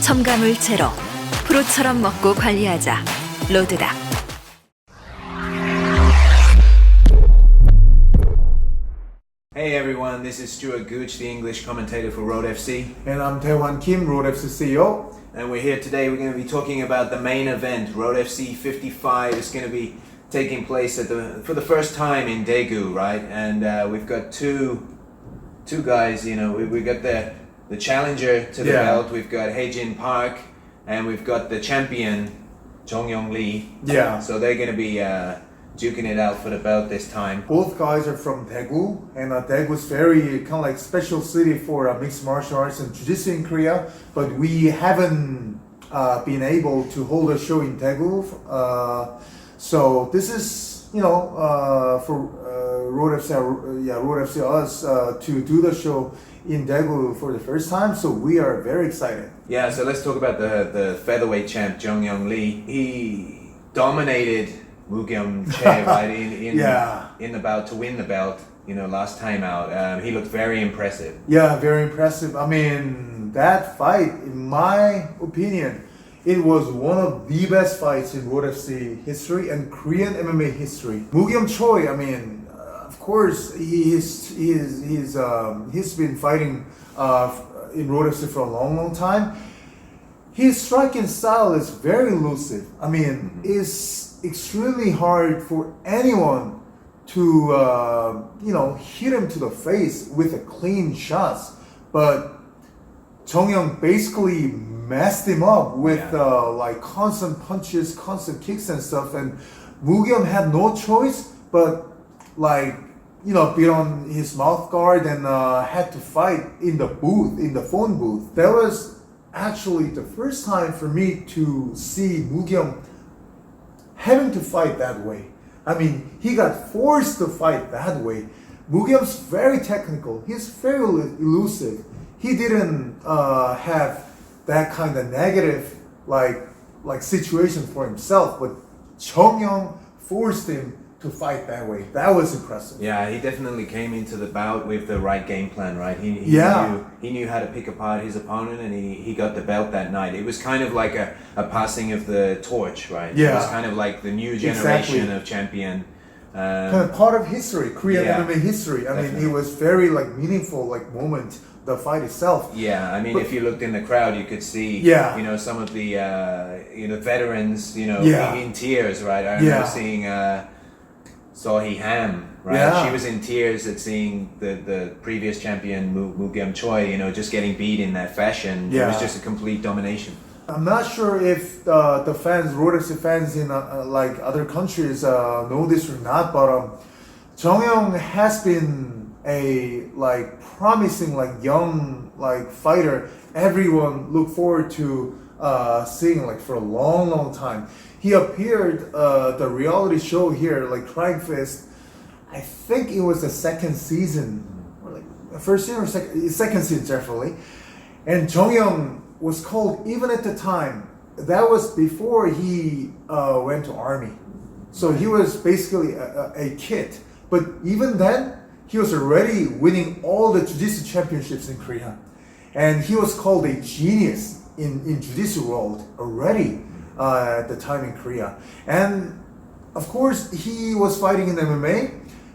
첨가물 제로. 프로처럼 먹고 관리하자. 로드닥. Hey everyone, this is Stuart Gooch, the English commentator for Road FC. And I'm Tae-Hwan Kim, Road FC CEO. And we're here today, we're going to be talking about the main event. Road FC 55 is going to be taking place for the first time in Daegu, right? And we've got two guys, you know, we got the challenger to the belt. We've got HAE-JIN Park, and we've got the champion, JEONG-YEONG. Yeah. So they're going to be duking it out for the belt this time. Both guys are from Daegu, and Daegu is very kind of like special city for mixed martial arts and jiu-jitsu in Korea. But we haven't been able to hold a show in Daegu. So this is, you know, for Road FC, Road FC us to do the show in Daegu for the first time. So we are very excited. Yeah, so let's talk about the featherweight champ, JEONG-YEONG. He dominated Woo-Kyung Chae, right, in the bout to win the belt, you know, last time out. He looked very impressive. Yeah, very impressive. I mean, that fight, in my opinion, it was one of the best fights in Road FC history and Korean MMA history. Woo-Kyung Choi, I mean, of course, he's been fighting in Road FC for a long time. His striking style is very elusive. I mean, it's extremely hard for anyone to hit him to the face with a clean shots, but JEONG-YEONG basically messed him up with like constant punches, constant kicks and stuff, and Woo-Kyung had no choice but like beat on his mouth guard and had to fight in the booth, in the phone booth. That was actually the first time for me to see Woo-Kyung having to fight that way. I mean, he got forced to fight that way. Woo-Kyung's very technical. He's very elusive. He didn't have that kind of negative like situation for himself, but JEONG-YEONG forced him to fight that way. That was impressive. Yeah, he definitely came into the bout with the right game plan, right? He knew how to pick apart his opponent, and he got the belt that night. It was kind of like a passing of the torch, right? Yeah. It was kind of like the new generation of champion. Kind of part of history, Korean MMA history. I mean, it was very like meaningful like moment, the fight itself. Yeah, I mean, if you looked in the crowd, you could see, some of the veterans, in tears, right? I remember seeing Sohee Ham, right? Yeah. She was in tears at seeing the previous champion Woo-Kyung Choi, just getting beat in that fashion. It was just a complete domination. I'm not sure if the fans, Road FC fans in like other countries know this or not, but JEONG-YEONG has been a like promising like young like fighter. Everyone look forward to seeing like for a long time. He appeared the reality show here, like Crying Fist. I think it was the second season, or like first season or second season definitely. And JEONG-YEONG was called even at the time. That was before he went to army, so he was basically a kid. But even then, he was already winning all the jiu-jitsu championships in Korea, and he was called a genius in jiu-jitsu world already. At the time in Korea. And of course he was fighting in MMA,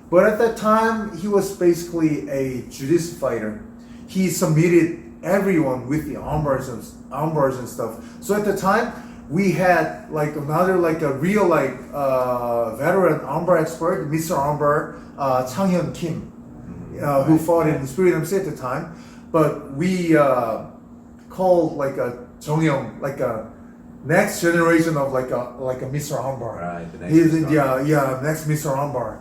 but at that time he was basically a jiu-jitsu fighter. He submitted everyone with the armbars and stuff. So at the time we had like another like a real like veteran armbar expert, Mr. Armbar, Chang-Hyun Kim, who fought in Spirit MC at the time. But we called like a JEONG-YEONG like a next generation of like a Mr. Armbar. Right, the next next Mr. Armbar.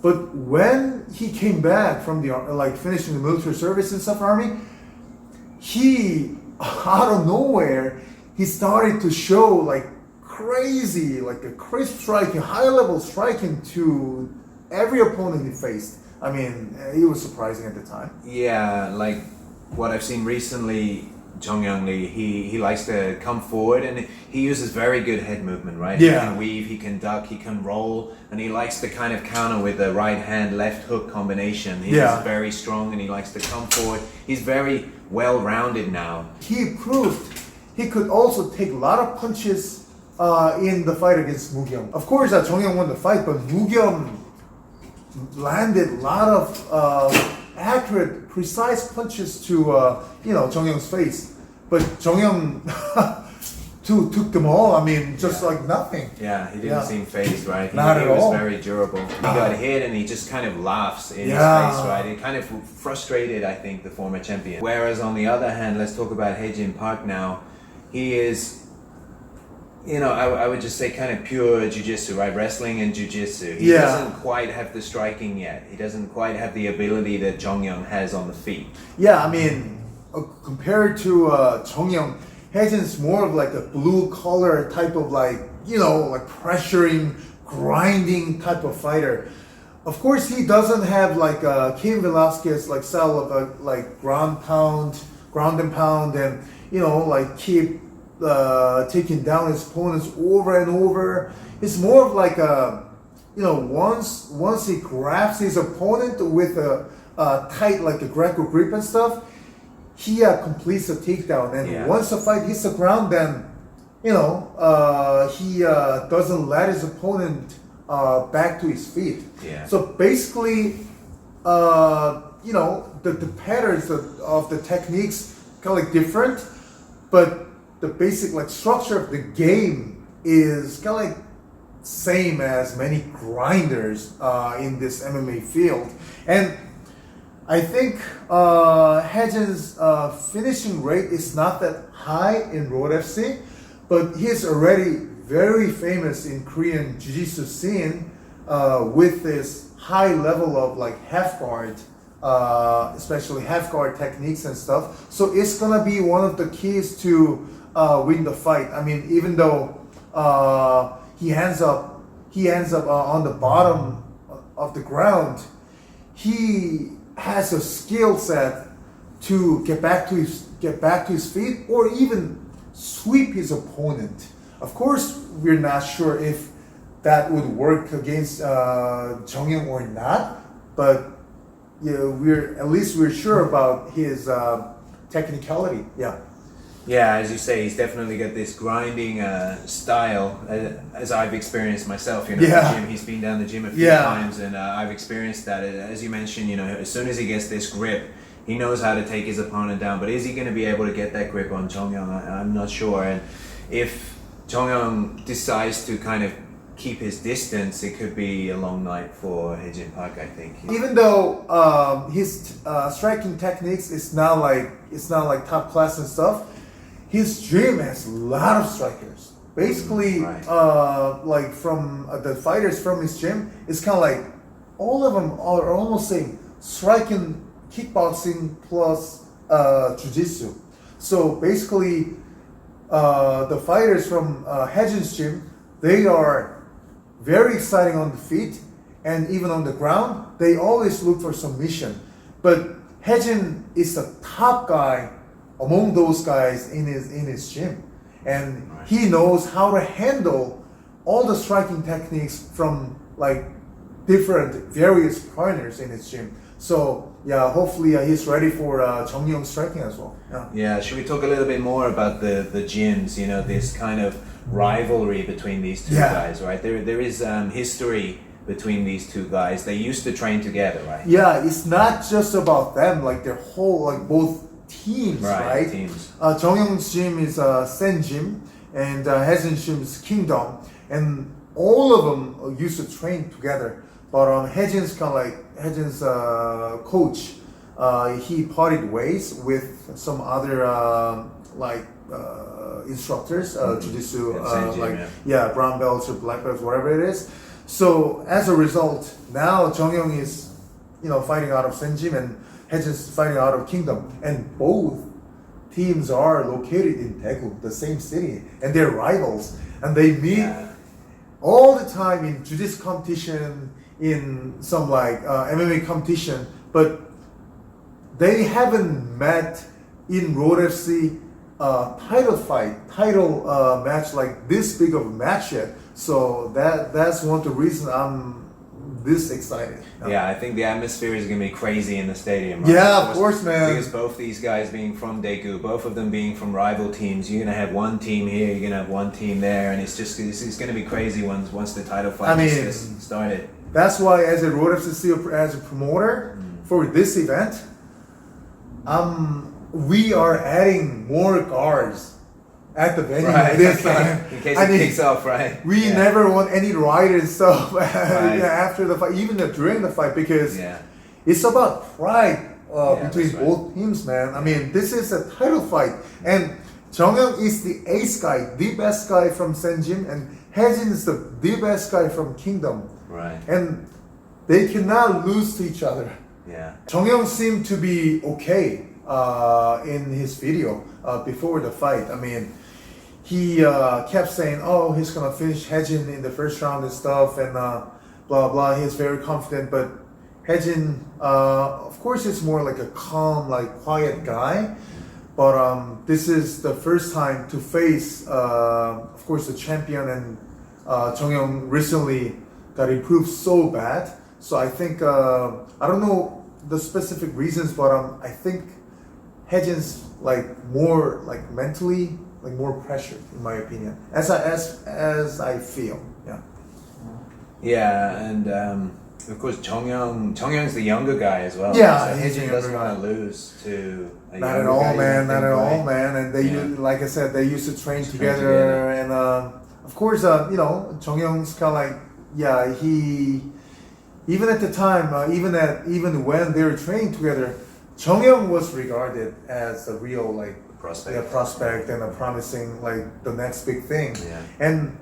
But when he came back from the like finishing the military service in South Army, he out of nowhere he started to show like crazy, like a crisp striking, high level striking to every opponent he faced. I mean, it was surprising at the time. Yeah, like what I've seen recently, JEONG-YEONG, he likes to come forward and he uses very good head movement, right? Yeah. He can weave, he can duck, he can roll, and he likes to kind of counter with the right hand, left hook combination. He's very strong and he likes to come forward. He's very well-rounded now. He proved he could also take a lot of punches in the fight against Moo-Kyung. Of course, Jong-Yeong won the fight, but Moo-Kyung landed a lot of accurate, precise punches to Jong-Yeong's face. But Jong-Yeong took them all. I mean, just like nothing. Yeah, he didn't seem phased, right? Not at he was all. very durable. He got hit and he just kind of laughs in his Yeah. face, right? It kind of frustrated, I think, the former champion. Whereas on the other hand, let's talk about HAE-JIN Park now. He is, I would just say kind of pure jiu-jitsu, right? Wrestling and jiu-jitsu. He doesn't quite have the striking yet. He doesn't quite have the ability that Jong-Yeong has on the feet. Yeah, I mean, compared to Jong-Yeong, HAE-JIN's more of like a blue collar type of like pressuring, grinding type of fighter. Of course, he doesn't have like Cain Velasquez like style of like ground and pound, and like keep taking down his opponents over and over. It's more of like once he grabs his opponent with a tight like a Greco grip and stuff, he completes a takedown. And once the fight hits the ground, then he doesn't let his opponent back to his feet. Yeah. So basically, the patterns of the techniques kind of like different, but the basic like structure of the game is kind of like same as many grinders in this MMA field. And I think HAE-JIN's finishing rate is not that high in Road FC, but he's already very famous in Korean jiu-jitsu scene with this high level of like half guard, especially half guard techniques and stuff. So it's gonna be one of the keys to win the fight. I mean, even though he ends up on the bottom of the ground, he has a skill set to get back to his feet or even sweep his opponent. Of course, we're not sure if that would work against Jong-Yeong or not, but we're sure about his technicality. Yeah, as you say, he's definitely got this grinding style, as I've experienced myself. The gym. He's been down the gym a few times, and I've experienced that. As you mentioned, as soon as he gets this grip, he knows how to take his opponent down. But is he going to be able to get that grip on Jong-Yeong? I'm not sure. And if Jong-Yeong decides to kind of keep his distance, it could be a long night for HAE-JIN Park, I think. Even though his striking techniques is not like top class and stuff, his gym has a lot of strikers. Basically, like from the fighters from his gym, it's kind of like all of them are almost saying striking, kickboxing plus jiu-jitsu. So basically, the fighters from HAE-JIN's gym, they are very exciting on the feet, and even on the ground, they always look for submission. But HAE-JIN is the top guy among those guys in his gym, and he knows how to handle all the striking techniques from like various partners in his gym. So hopefully he's ready for Jong-Yeong striking as well. Yeah, should we talk a little bit more about the gyms? This kind of rivalry between these two guys, right? There is history between these two guys. They used to train together, right? Yeah, it's not just about them. Like their whole both teams, right? Teams. Jong-Yeong's gym is Sen Gym, and HAE-JIN's gym is Kingdom, and all of them used to train together. But HAE-JIN's coach, he parted ways with some other instructors, jiu-jitsu, brown belts or black belts, whatever it is. So as a result, now Jong-Yeong is fighting out of Sen Gym, and HAE-JIN's fighting out of Kingdom, and both teams are located in Daegu, the same city, and they're rivals, and they meet all the time in jiu-jitsu competition, in some MMA competition, but they haven't met in Road FC title match like this big of a match yet. So that's one of the reasons I'm this excited. Yeah, I think the atmosphere is going to be crazy in the stadium. Right? Yeah, of course, man. Because both these guys being from Daegu, both of them being from rival teams, you're going to have one team here, you're going to have one team there, and it's going to be crazy once the title fight just started. That's why, as a Road FC, as a promoter for this event, we are adding more guards at the venue this time. In case it kicks off, right? We never want any riot and stuff after the fight, even during the fight, because it's about pride between both teams, man. I mean, this is a title fight, and JEONG-YEONG is the ace guy, the best guy from Senjin, and HAE-JIN is the best guy from Kingdom. Right. And they cannot lose to each other. Yeah. JEONG-YEONG seemed to be okay in his video before the fight. I mean, he kept saying, "Oh, he's gonna finish HAE-JIN in the first round and stuff," and blah blah. He's very confident, but HAE-JIN, of course, is more like a calm, like quiet guy. But this is the first time to face, of course, the champion, and JEONG-YEONG recently got improved so bad. So I think I don't know the specific reasons, but I think HAE-JIN's like more like mentally like more pressured, in my opinion, as I feel. Yeah. Yeah, and of course JEONG-YEONG's the younger guy as well. Yeah, so he's the HAE-JIN doesn't younger want to lose to a Not younger at all, guy, man. Not at all, right? man. And they, like I said, they used to train together. together. And of course, you know, JEONG-YEONG's kind of like, he even at the time, even when they were training together, JEONG-YEONG was regarded as a real like prospect and a promising like the next big thing. Yeah. And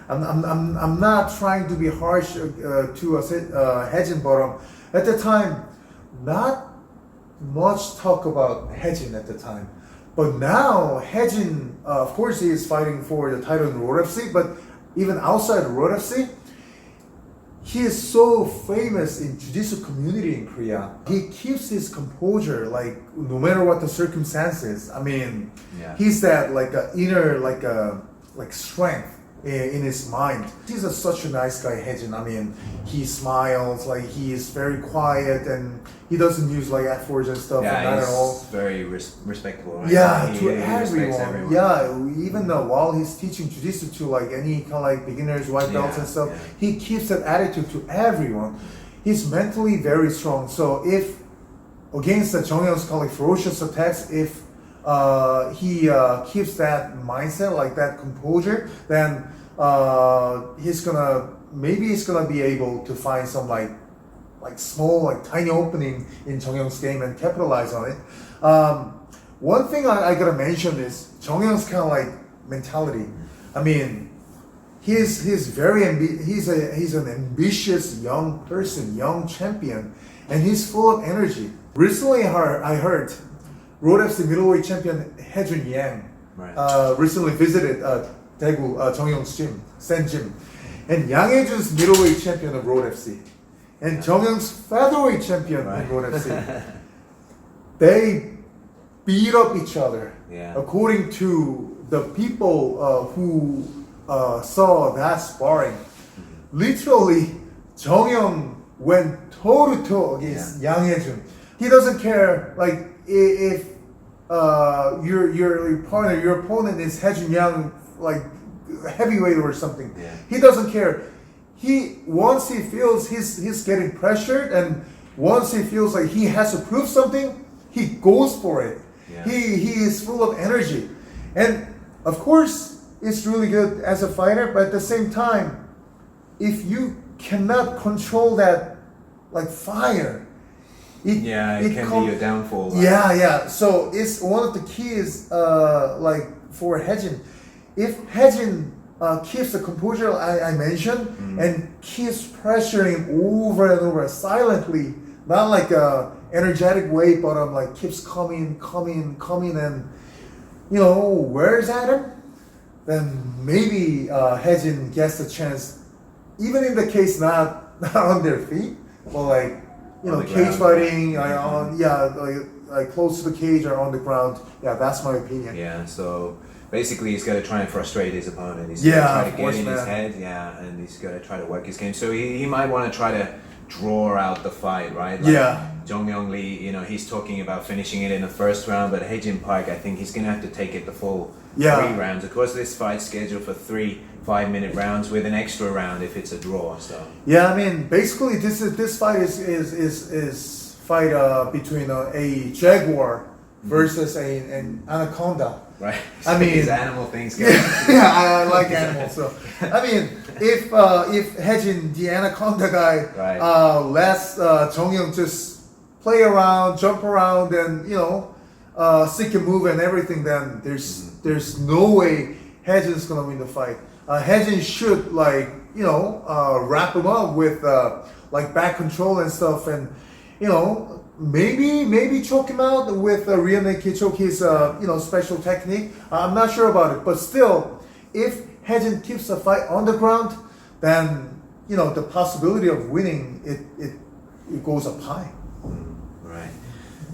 I'm not trying to be harsh to HAE-JIN, but at the time, not much talk about HAE-JIN at the time. But now HAE-JIN, of course, he is fighting for the title in Road FC, but even outside Road FC, he is so famous in jiu-jitsu community in Korea. He keeps his composure, like no matter what the circumstances. I mean, he's that like a inner like strength in his mind. He's such a nice guy, HAE-JIN. I mean, he smiles, like he is very quiet, and he doesn't use like F words and stuff. Yeah, not he's at all. very respectable. Right? Yeah, he respects everyone. Yeah, even while he's teaching jiu-jitsu to like any kind of like beginners, white belts and stuff, he keeps that attitude to everyone. He's mentally very strong. So if against the JEONG-YEONG's kind of like ferocious attacks, if he keeps that mindset, like that composure, then he's gonna be able to find some like small, like tiny opening in JEONG-YEONG's game and capitalize on it. One thing I gotta mention is JEONG-YEONG's kind of like mentality. I mean, he's an ambitious young person, young champion, and he's full of energy. Recently, I heard Road FC middleweight champion HAE-JIN Yang recently visited Daegu JEONG-YEONG's gym, Sen Gym, and Yang HAE-JIN's middleweight champion of Road FC, and JEONG-YEONG's featherweight champion of Road FC. They beat up each other. According to the people who saw that sparring, literally JEONG-YEONG went toe to toe against Yang HAE-JIN. He doesn't care like if your partner, your opponent is HAE-JIN Yang, like heavyweight or something. He doesn't care. Once he feels he's getting pressured, and once he feels like he has to prove something, he goes for it. He is full of energy, and of course it's really good as a fighter. But at the same time, if you cannot control that like fire, it can be a downfall. Right? So it's one of the keys, like for HAE-JIN. If HAE-JIN keeps the composure I mentioned and keeps pressuring over and over silently, not like a energetic way, but like keeps coming, and wears at him, then maybe HAE-JIN gets a chance, even in the case not on their feet, but like cage fighting, like close to the cage or on the ground. Yeah, that's my opinion. Yeah, so basically he's got to try and frustrate his opponent. He's Yeah, got to try of to course, get in his man. head, yeah, and he's got to try to work his game. So he might want to try to draw out the fight, right? Yeah. JEONG-YEONG Lee, you know, he's talking about finishing it in the first round, but HAE-JIN Park, I think he's going to have to take it the full 3 rounds. Of course, this fight's scheduled for 3 5-minute rounds with an extra round if it's a draw. So Yeah, I mean, basically, this fight is fight between a jaguar versus an anaconda. right, I mean- these animal things go. Yeah, I like animals. So I mean, if HAE-JIN, the anaconda guy, Right. lets JEONG-YEONG just play around, jump around, and seek a move and everything, then there's no way HAE-JIN's gonna win the fight. HAE-JIN should wrap him up with like back control and stuff, and maybe choke him out with a rear naked choke, his special technique. I'm not sure about it, but still, if HAE-JIN keeps the fight on the ground, then the possibility of winning it goes up high. Right.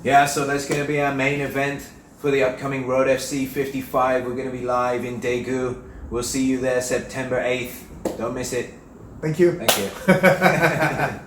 Yeah, so that's going to be our main event for the upcoming Road FC 55. We're going to be live in Daegu. We'll see you there September 8th. Don't miss it. Thank you. Thank you.